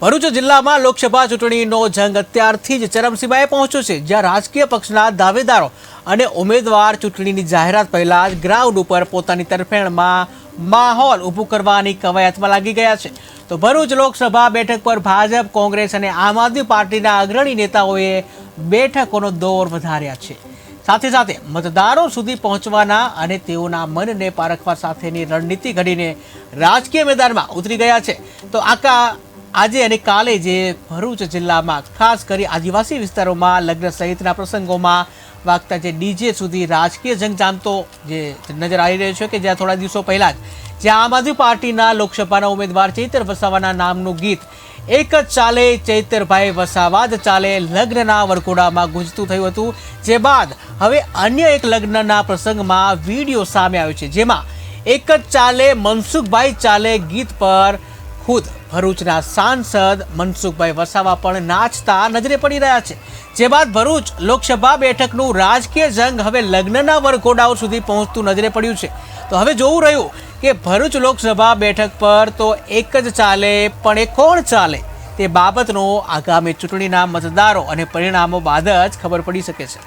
ભરૂચ જિલ્લામાં લોકસભા ચૂંટણીનો જંગ અત્યારથી જ ચરમસીમાએ પહોંચ્યો છે, જ્યાં રાજકીય પક્ષના દાવેદારો અને ઉમેદવાર ચૂંટણીની જાહેરાત પહેલા જ ગ્રાઉન્ડ ઉપર પોતાની તરફેણમાં માહોલ ઊભું કરવાની કવાયતમાં લાગી ગયા છે. તો ભરૂચ લોકસભા બેઠક પર ભાજપ, કોંગ્રેસ અને આમ આદમી પાર્ટીના અગ્રણી નેતાઓએ બેઠકોનો દોર વધાર્યા છે. સાથે સાથે મતદારો સુધી પહોંચવાના અને તેઓના મનને પારખવા સાથેની રણનીતિ ઘડીને રાજકીય મેદાનમાં ઉતરી ગયા છે. તો આજે અને કાલે જે ભરૂચ જિલ્લામાં ખાસ કરી આદિવાસી વિસ્તારોમાં લગ્ન સહિતના પ્રસંગોમાં વાગતા જે ડીજે સુધી રાજકીય જંગ જામતો જે નજર આવી રહ્યો છે, કે જ્યાં થોડા દિવસો પહેલા જ જ્યાં આમ આદમી પાર્ટીના લોકસભાના ઉમેદવાર ચૈતર વસાવાના નામનું ગીત એક જ ચાલે ચૈતરભાઈ વસાવા જ ચાલે લગ્નના વરઘોડામાં ગુંજતું થયું હતું, જે બાદ હવે અન્ય એક લગ્નના પ્રસંગમાં વિડીયો સામે આવ્યો છે, જેમાં એક જ ચાલે મનસુખભાઈ ચાલે ગીત પર ખુદ ભરૂચના સાંસદ મનસુખભાઈ વસાવા પણ નાચતા નજરે પડી રહ્યા છે. જે બાદ ભરૂચ લોકસભા બેઠકનું રાજકીય જંગ હવે લગ્નના વરઘોડાઓ સુધી પહોંચતું નજરે પડ્યું છે. તો હવે જોવું રહ્યું કે ભરૂચ લોકસભા બેઠક પર તો એક જ ચાલે, પણ એ કોણ ચાલે તે બાબતનો આગામી ચૂંટણીના મતદારો અને પરિણામો બાદ જ ખબર પડી શકે છે.